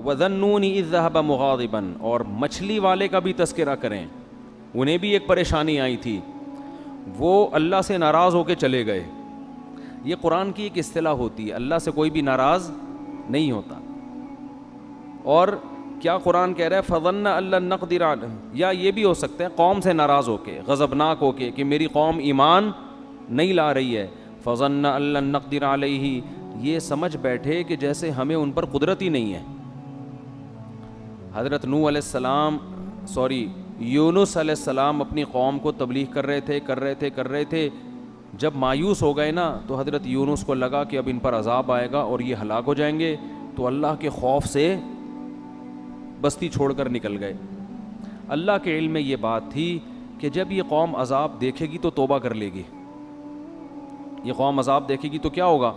وَذَنُّونِ إِذْ ذَهَبَ مُغَاضِبًا، اور مچھلی والے کا بھی تذکرہ کریں، انہیں بھی ایک پریشانی آئی تھی، وہ اللہ سے ناراض ہو کے چلے گئے. یہ قرآن کی ایک اصطلاح ہوتی ہے، اللہ سے کوئی بھی ناراض نہیں ہوتا. اور کیا قرآن کہہ رہا ہے فَظَنَّ أَن لَّن نَّقْدِرَ عَلَيْهِ، یا یہ بھی ہو سکتا ہے قوم سے ناراض ہو کے، غضبناک ہو کے کہ میری قوم ایمان نہیں لا رہی ہے. فَظَنَّ أَن لَّن نَّقْدِرَ عَلَيْهِ، یہ سمجھ بیٹھے کہ جیسے ہمیں ان پر قدرت ہی نہیں ہے. حضرت نوح علیہ السلام یونس علیہ السلام اپنی قوم کو تبلیغ کر رہے تھے. جب مایوس ہو گئے نا تو حضرت یونس کو لگا کہ اب ان پر عذاب آئے گا اور یہ ہلاک ہو جائیں گے، تو اللہ کے خوف سے بستی چھوڑ کر نکل گئے. اللہ کے علم میں یہ بات تھی کہ جب یہ قوم عذاب دیکھے گی تو توبہ کر لے گی. یہ قوم عذاب دیکھے گی تو کیا ہوگا؟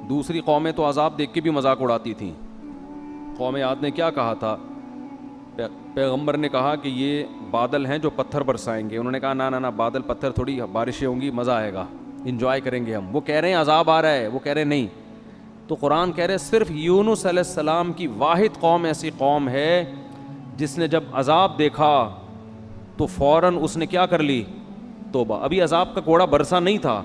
دوسری قومیں تو عذاب دیکھ کے بھی مذاق اڑاتی تھیں. قوم عاد نے کیا کہا تھا؟ پیغمبر نے کہا کہ یہ بادل ہیں جو پتھر برسائیں گے. انہوں نے کہا نہ بادل پتھر تھوڑی، بارشیں ہوں گی، مزہ آئے گا، انجوائے کریں گے ہم. وہ کہہ رہے ہیں عذاب آ رہا ہے، وہ کہہ رہے ہیں نہیں. تو قرآن کہہ رہے صرف یونس علیہ السلام کی واحد قوم ایسی قوم ہے جس نے جب عذاب دیکھا تو فوراً اس نے کیا کر لی؟ توبہ. ابھی عذاب کا کوڑا برسا نہیں تھا،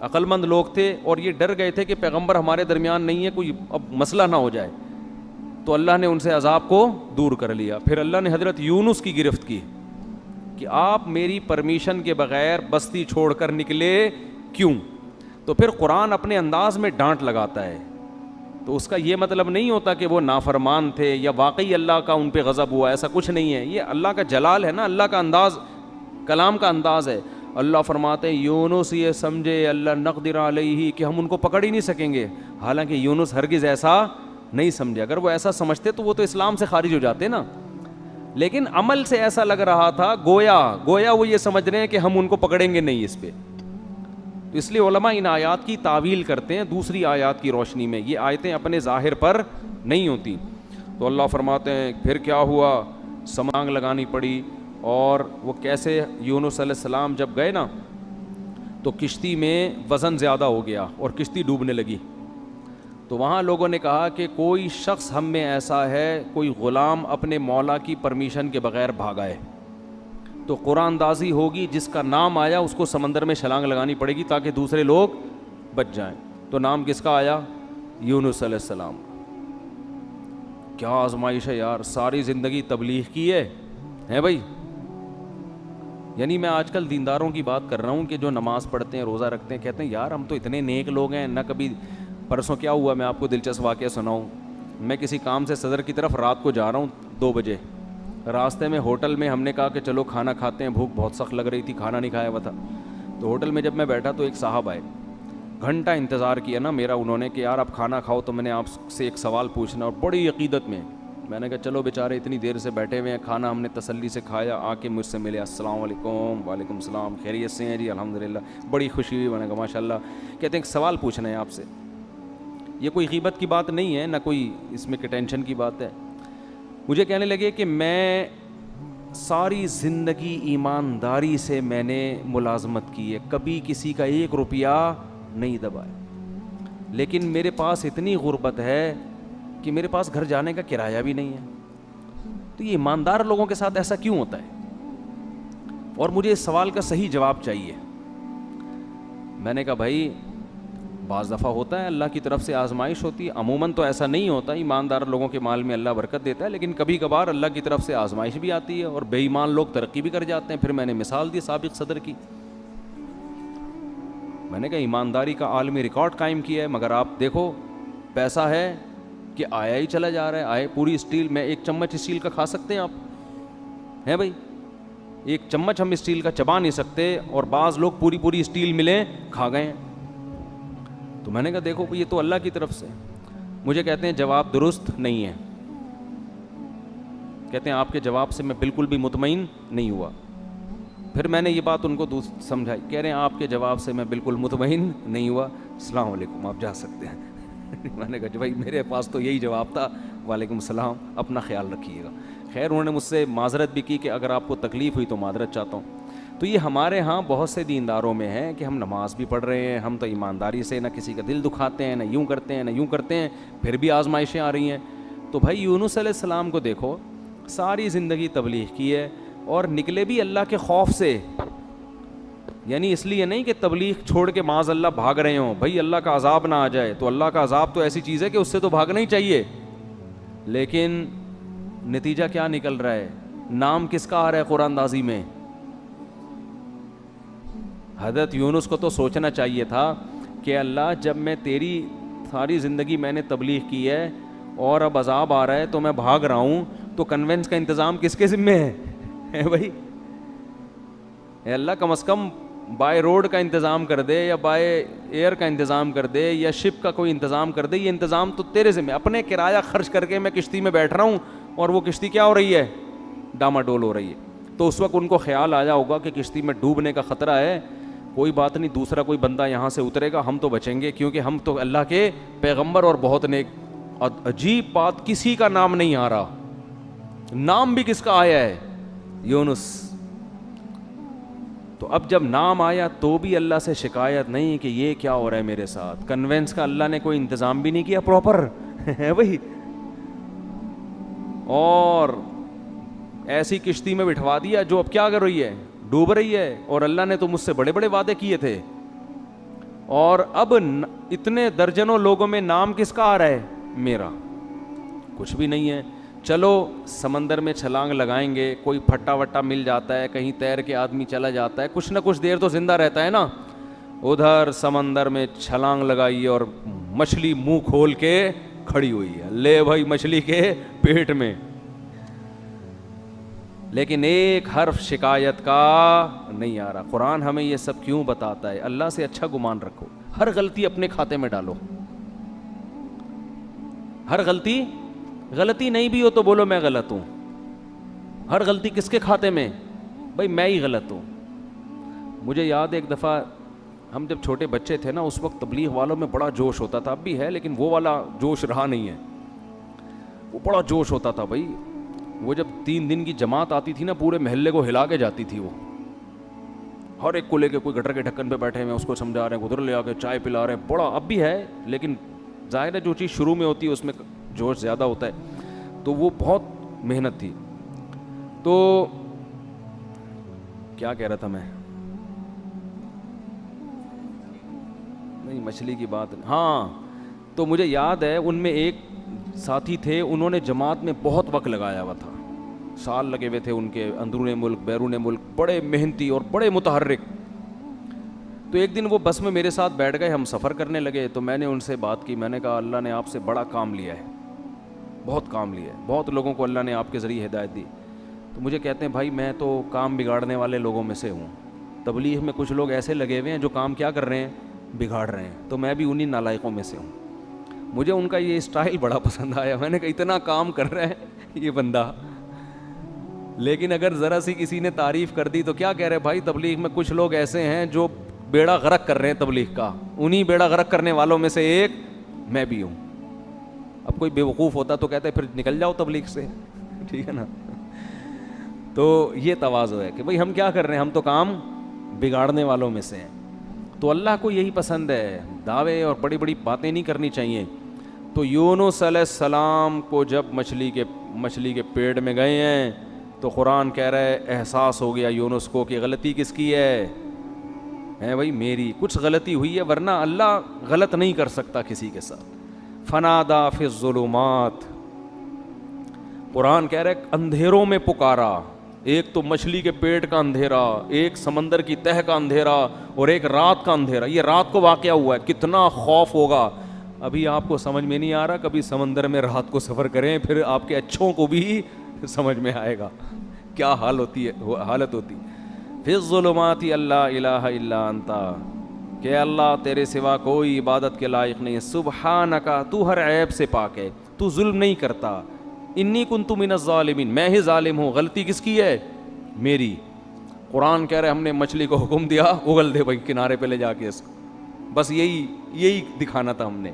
عقل مند لوگ تھے اور یہ ڈر گئے تھے کہ پیغمبر ہمارے درمیان نہیں ہے، کوئی اب مسئلہ نہ ہو جائے. تو اللہ نے ان سے عذاب کو دور کر لیا. پھر اللہ نے حضرت یونس کی گرفت کی کہ آپ میری پرمیشن کے بغیر بستی چھوڑ کر نکلے کیوں؟ تو پھر قرآن اپنے انداز میں ڈانٹ لگاتا ہے. تو اس کا یہ مطلب نہیں ہوتا کہ وہ نافرمان تھے یا واقعی اللہ کا ان پہ غضب ہوا، ایسا کچھ نہیں ہے. یہ اللہ کا جلال ہے نا، اللہ کا انداز، کلام کا انداز ہے. اللہ فرماتے ہیں یونس یہ سمجھے اللہ نقدر علیہ کہ ہم ان کو پکڑ ہی نہیں سکیں گے، حالانکہ یونس ہرگز ایسا نہیں سمجھے. اگر وہ ایسا سمجھتے تو وہ تو اسلام سے خارج ہو جاتے نا. لیکن عمل سے ایسا لگ رہا تھا گویا وہ یہ سمجھ رہے ہیں کہ ہم ان کو پکڑیں گے نہیں اس پہ. تو اس لیے علماء ان آیات کی تعویل کرتے ہیں دوسری آیات کی روشنی میں. یہ آیتیں اپنے ظاہر پر نہیں ہوتی. تو اللہ فرماتے ہیں پھر کیا ہوا؟ سمانگ لگانی پڑی. اور وہ کیسے؟ یونس علیہ السلام جب گئے نا تو کشتی میں وزن زیادہ ہو گیا اور کشتی ڈوبنے لگی. تو وہاں لوگوں نے کہا کہ کوئی شخص ہم میں ایسا ہے، کوئی غلام اپنے مولا کی پرمیشن کے بغیر بھاگائے تو قرآن دازی ہوگی، جس کا نام آیا اس کو سمندر میں چھلانگ لگانی پڑے گی تاکہ دوسرے لوگ بچ جائیں. تو نام کس کا آیا؟ یونس علیہ السلام. کیا آزمائش ہے یار، ساری زندگی تبلیغ کی ہے بھائی. یعنی میں آج کل دینداروں کی بات کر رہا ہوں کہ جو نماز پڑھتے ہیں، روزہ رکھتے ہیں، کہتے ہیں یار ہم تو اتنے نیک لوگ ہیں، نہ کبھی. پرسوں کیا ہوا میں آپ کو دلچسپ واقعہ سناؤں. میں کسی کام سے صدر کی طرف رات کو جا رہا ہوں 2 بجے. راستے میں ہوٹل میں ہم نے کہا کہ چلو کھانا کھاتے ہیں، بھوک بہت سخت لگ رہی تھی، کھانا نہیں کھایا ہوا تھا. تو ہوٹل میں جب میں بیٹھا تو ایک صاحب آئے، گھنٹہ انتظار کیا نا میرا انہوں نے کہ یار آپ کھانا کھاؤ تو میں نے آپ سے ایک سوال پوچھنا. اور بڑی عقیدت میں نے کہا چلو بیچارے اتنی دیر سے بیٹھے ہوئے ہیں، کھانا ہم نے تسلی سے کھایا، آ کے مجھ سے ملے. السلام علیکم. وعلیکم السلام. خیریت سے ہیں جی؟ الحمدللہ. بڑی خوشی ہوئی. میں نے کہا ماشاء اللہ. کہتے ہیں ایک سوال پوچھنا ہے آپ سے. یہ کوئی غیبت کی بات نہیں ہے، نہ کوئی اس میں ٹینشن کی بات ہے. مجھے کہنے لگے کہ میں ساری زندگی ایمانداری سے میں نے ملازمت کی ہے، کبھی کسی کا 1 روپیہ نہیں دبایا، لیکن میرے پاس اتنی غربت ہے کہ میرے پاس گھر جانے کا کرایہ بھی نہیں ہے. تو یہ ایماندار لوگوں کے ساتھ ایسا کیوں ہوتا ہے؟ اور مجھے اس سوال کا صحیح جواب چاہیے. میں نے کہا بھائی بعض دفعہ ہوتا ہے، اللہ کی طرف سے آزمائش ہوتی ہے، عموماً تو ایسا نہیں ہوتا. ایماندار لوگوں کے مال میں اللہ برکت دیتا ہے، لیکن کبھی کبھار اللہ کی طرف سے آزمائش بھی آتی ہے اور بے ایمان لوگ ترقی بھی کر جاتے ہیں. پھر میں نے مثال دی سابق صدر کی. میں نے کہا ایمانداری کا عالمی ریکارڈ قائم کیا ہے، مگر آپ دیکھو پیسہ ہے کہ آیا ہی چلا جا رہا ہے. آئے پوری اسٹیل میں 1 چمچ اسٹیل کا کھا سکتے ہیں آپ؟ ہیں بھائی 1 چمچ ہم اسٹیل کا چبا نہیں سکتے، اور بعض لوگ پوری اسٹیل ملیں کھا گئے ہیں. تو میں نے کہا دیکھو یہ تو اللہ کی طرف سے. مجھے کہتے ہیں جواب درست نہیں ہے. کہتے ہیں آپ کے جواب سے میں بالکل بھی مطمئن نہیں ہوا. پھر میں نے یہ بات ان کو سمجھائی. کہہ رہے ہیں آپ کے جواب سے میں بالکل مطمئن نہیں ہوا، السلام علیکم آپ جا سکتے ہیں. میں نے کہا بھائی میرے پاس تو یہی جواب تھا، وعلیکم السلام، اپنا خیال رکھیے گا. خیر انہوں نے مجھ سے معذرت بھی کی کہ اگر آپ کو تکلیف ہوئی تو معذرت چاہتا ہوں. تو یہ ہمارے ہاں بہت سے دینداروں میں ہے کہ ہم نماز بھی پڑھ رہے ہیں، ہم تو ایمانداری سے نہ کسی کا دل دکھاتے ہیں، نہ یوں کرتے ہیں نہ یوں کرتے ہیں، پھر بھی آزمائشیں آ رہی ہیں. تو بھائی یونس علیہ السلام کو دیکھو، ساری زندگی تبلیغ کی ہے اور نکلے بھی اللہ کے خوف سے، یعنی اس لیے نہیں کہ تبلیغ چھوڑ کے معاذ اللہ بھاگ رہے ہوں، بھائی اللہ کا عذاب نہ آ جائے، تو اللہ کا عذاب تو ایسی چیز ہے کہ اس سے تو بھاگنا ہی چاہیے، لیکن نتیجہ کیا نکل رہا ہے؟ نام کس کا آ رہا ہے قرآن اندازی میں؟ حضرت یونس کو تو سوچنا چاہیے تھا کہ اللہ جب میں تیری ساری زندگی میں نے تبلیغ کی ہے اور اب عذاب آ رہا ہے تو میں بھاگ رہا ہوں، تو کنوینس کا انتظام کس کے ذمے ہے بھائی؟ اے اللہ کم از کم بائی روڈ کا انتظام کر دے، یا بائی ایئر کا انتظام کر دے، یا شپ کا کوئی انتظام کر دے، یہ انتظام تو تیرے ذمہ۔ اپنے کرایہ خرچ کر کے میں کشتی میں بیٹھ رہا ہوں اور وہ کشتی کیا ہو رہی ہے؟ ڈاما ڈول ہو رہی ہے۔ تو اس وقت ان کو خیال آیا ہوگا کہ کشتی میں ڈوبنے کا خطرہ ہے، کوئی بات نہیں، دوسرا کوئی بندہ یہاں سے اترے گا، ہم تو بچیں گے، کیونکہ ہم تو اللہ کے پیغمبر اور بہت نیک۔ عجیب بات، کسی کا نام نہیں آ رہا، نام بھی کس کا آیا ہے؟ یونس۔ تو اب جب نام آیا تو بھی اللہ سے شکایت نہیں کہ یہ کیا ہو رہا ہے میرے ساتھ، کنوینس کا اللہ نے کوئی انتظام بھی نہیں کیا پراپر ہے بھائی، اور ایسی کشتی میں بٹھوا دیا جو اب کیا کر رہی ہے؟ ڈوب رہی ہے، اور اللہ نے تو مجھ سے بڑے بڑے وعدے کیے تھے، اور اب اتنے درجنوں لوگوں میں نام کس کا آ رہا ہے؟ میرا۔ کچھ بھی نہیں ہے، چلو سمندر میں چھلانگ لگائیں گے، کوئی پھٹا وٹا مل جاتا ہے، کہیں تیر کے آدمی چلا جاتا ہے، کچھ نہ کچھ دیر تو زندہ رہتا ہے نا۔ ادھر سمندر میں چھلانگ لگائی اور مچھلی منہ کھول کے کھڑی ہوئی ہے، لے بھائی مچھلی کے پیٹ میں، لیکن ایک حرف شکایت کا نہیں آ رہا۔ قرآن ہمیں یہ سب کیوں بتاتا ہے؟ اللہ سے اچھا گمان رکھو، ہر غلطی اپنے کھاتے میں ڈالو، ہر غلطی نہیں بھی ہو تو بولو میں غلط ہوں۔ ہر غلطی کس کے کھاتے میں؟ بھائی میں ہی غلط ہوں۔ مجھے یاد ہے ایک دفعہ ہم جب چھوٹے بچے تھے نا، اس وقت تبلیغ والوں میں بڑا جوش ہوتا تھا، اب بھی ہے لیکن وہ والا جوش رہا نہیں ہے، وہ بڑا جوش ہوتا تھا بھائی۔ وہ جب 3 دن کی جماعت آتی تھی نا، پورے محلے کو ہلا کے جاتی تھی، وہ ہر ایک کو لے کے، کوئی گٹر کے ڈھکن پہ بیٹھے ہوئے اس کو سمجھا رہے ہیں، ادھر لے آ کے چائے پلا رہے ہیں، بڑا اب بھی ہے لیکن ظاہر ہے جو چیز شروع میں ہوتی ہے اس میں جوش زیادہ ہوتا ہے، تو وہ بہت محنت تھی۔ تو کیا کہہ رہا تھا میں؟ نہیں، مچھلی کی بات، ہاں۔ تو مجھے یاد ہے ان میں ایک ساتھی تھے، انہوں نے جماعت میں بہت وقت لگایا ہوا تھا، سال لگے ہوئے تھے ان کے، اندرون ملک بیرون ملک، بڑے محنتی اور بڑے متحرک۔ تو ایک دن وہ بس میں میرے ساتھ بیٹھ گئے، ہم سفر کرنے لگے، تو میں نے ان سے بات کی، میں نے کہا اللہ نے آپ سے بڑا کام لیا ہے، بہت کام لیا ہے، بہت لوگوں کو اللہ نے آپ کے ذریعے ہدایت دی۔ تو مجھے کہتے ہیں بھائی میں تو کام بگاڑنے والے لوگوں میں سے ہوں، تبلیغ میں کچھ لوگ ایسے لگے ہوئے ہیں جو کام کیا کر رہے ہیں؟ بگاڑ رہے ہیں، تو میں بھی انہی نالائقوں میں سے ہوں۔ مجھے ان کا یہ اسٹائل بڑا پسند آیا، میں نے کہا اتنا کام کر رہا ہے یہ بندہ، لیکن اگر ذرا سی کسی نے تعریف کر دی تو کیا کہہ رہے بھائی تبلیغ میں کچھ لوگ ایسے ہیں جو بیڑا غرق کر رہے ہیں تبلیغ کا، انہی بیڑا غرق کرنے والوں میں سے ایک میں بھی ہوں۔ اب کوئی بیوقوف ہوتا تو کہتے پھر نکل جاؤ تبلیغ سے، ٹھیک ہے نا۔ تو یہ تواضع ہے کہ بھئی ہم کیا کر رہے ہیں، ہم تو کام بگاڑنے والوں میں سے ہیں۔ تو اللہ کو یہی پسند ہے، دعوے اور بڑی بڑی باتیں نہیں کرنی چاہیے۔ تو یونس علیہ السلام کو جب مچھلی کے پیٹ میں گئے ہیں تو قرآن کہہ رہا ہے احساس ہو گیا یونس کو کہ غلطی کس کی ہے بھائی میری، کچھ غلطی ہوئی ہے، ورنہ اللہ غلط نہیں کر سکتا کسی کے ساتھ۔ فنادا فی الظلمات، قرآن کہہ رہا ہے اندھیروں میں پکارا، ایک تو مچھلی کے پیٹ کا اندھیرا، ایک سمندر کی تہہ کا اندھیرا، اور ایک رات کا اندھیرا۔ یہ رات کو واقعہ ہوا ہے، کتنا خوف ہوگا، ابھی آپ کو سمجھ میں نہیں آ رہا، کبھی سمندر میں رات کو سفر کریں، پھر آپ کے اچھوں کو بھی سمجھ میں آئے گا کیا حالت ہوتی۔ فی الظلمات اللہ الہ الا انت، کہ اللہ تیرے سوا کوئی عبادت کے لائق نہیں ہے، سبحانک، تو ہر عیب سے پاک ہے، تو ظلم نہیں کرتا، انی کنت من الظالمین، میں ہی ظالم ہوں، غلطی کس کی ہے؟ میری۔ قرآن کہہ رہے ہم نے مچھلی کو حکم دیا اگل دے بھائی کنارے پہ لے جا کے اس کو، بس یہی دکھانا تھا ہم نے۔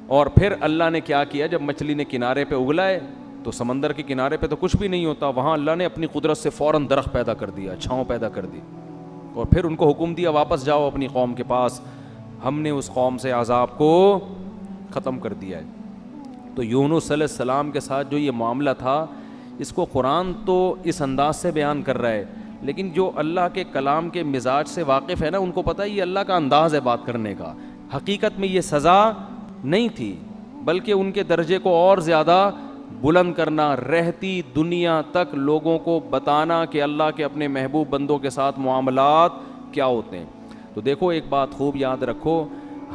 اور پھر اللہ نے کیا کیا، جب مچھلی نے کنارے پہ اگلائے تو سمندر کے کنارے پہ تو کچھ بھی نہیں ہوتا، وہاں اللہ نے اپنی قدرت سے فوراً درخت پیدا کر دیا، چھاؤں پیدا کر دی، اور پھر ان کو حکم دیا واپس جاؤ اپنی قوم کے پاس، ہم نے اس قوم سے عذاب کو ختم کر دیا ہے۔ تو یونس علیہ السلام کے ساتھ جو یہ معاملہ تھا، اس کو قرآن تو اس انداز سے بیان کر رہا ہے، لیکن جو اللہ کے کلام کے مزاج سے واقف ہے نا، ان کو پتہ ہے یہ اللہ کا انداز ہے بات کرنے کا، حقیقت میں یہ سزا نہیں تھی، بلکہ ان کے درجے کو اور زیادہ بلند کرنا، رہتی دنیا تک لوگوں کو بتانا کہ اللہ کے اپنے محبوب بندوں کے ساتھ معاملات کیا ہوتے ہیں۔ تو دیکھو ایک بات خوب یاد رکھو،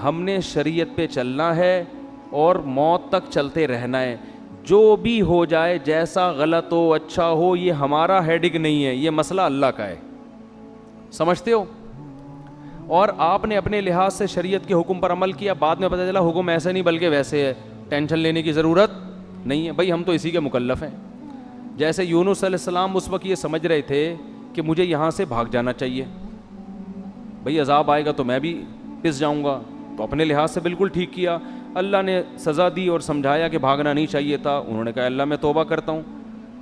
ہم نے شریعت پہ چلنا ہے اور موت تک چلتے رہنا ہے، جو بھی ہو جائے، جیسا غلط ہو اچھا ہو، یہ ہمارا ہیڈک نہیں ہے، یہ مسئلہ اللہ کا ہے، سمجھتے ہو؟ اور آپ نے اپنے لحاظ سے شریعت کے حکم پر عمل کیا، بعد میں پتہ چلا حکم ایسے نہیں بلکہ ویسے ہے، ٹینشن لینے کی ضرورت نہیں ہے، بھائی ہم تو اسی کے مکلف ہیں۔ جیسے یونس علیہ السلام اس وقت یہ سمجھ رہے تھے کہ مجھے یہاں سے بھاگ جانا چاہیے، بھئی عذاب آئے گا تو میں بھی پس جاؤں گا، تو اپنے لحاظ سے بالکل ٹھیک کیا، اللہ نے سزا دی اور سمجھایا کہ بھاگنا نہیں چاہیے تھا، انہوں نے کہا اللہ میں توبہ کرتا ہوں۔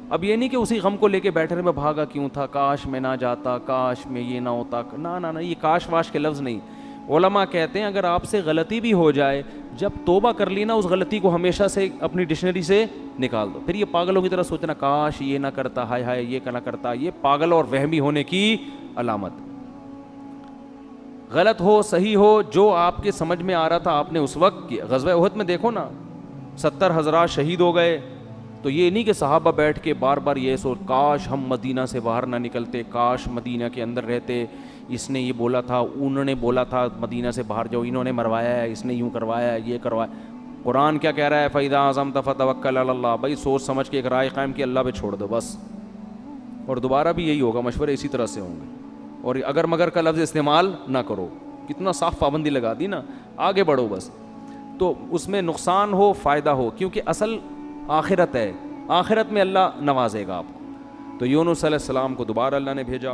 اب یہ نہیں کہ اسی غم کو لے کے بیٹھے رہے میں بھاگا کیوں تھا، کاش میں نہ جاتا، کاش میں یہ نہ ہوتا، نہ یہ کاش واش کے لفظ نہیں۔ علماء کہتے ہیں اگر آپ سے غلطی بھی ہو جائے، جب توبہ کر لی نا، اس غلطی کو ہمیشہ سے اپنی ڈکشنری سے نکال دو، پھر یہ پاگلوں کی طرح سوچنا کاش یہ نہ کرتا، ہائے ہائے یہ نہ کرتا، یہ پاگل اور وہمی ہونے کی علامت۔ غلط ہو صحیح ہو، جو آپ کے سمجھ میں آ رہا تھا آپ نے اس وقت کیا۔ غزوہ احد میں دیکھو نا، 70 حضرات شہید ہو گئے، تو یہ نہیں کہ صحابہ بیٹھ کے بار بار یہ سوچ کاش ہم مدینہ سے باہر نہ نکلتے، کاش مدینہ کے اندر رہتے، اس نے یہ بولا تھا، انہوں نے بولا تھا مدینہ سے باہر جاؤ، انہوں نے مروایا ہے، اس نے یوں کروایا ہے، یہ کروایا۔ قرآن کیا کہہ رہا ہے؟ فَإِذَا عَزَمْتَ فَتَوَكَّلْ عَلَى اللَّهِ، بھائی سوچ سمجھ کے ایک رائے قائم کی، اللہ پہ چھوڑ دو بس، اور دوبارہ بھی یہی ہوگا، مشورے اسی طرح سے ہوں گے، اور اگر مگر کا لفظ استعمال نہ کرو، کتنا صاف پابندی لگا دی نا، آگے بڑھو بس، تو اس میں نقصان ہو فائدہ ہو، کیونکہ اصل آخرت ہے، آخرت میں اللہ نوازے گا آپ کو۔ تو یونس علیہ السلام کو دوبارہ اللہ نے بھیجا،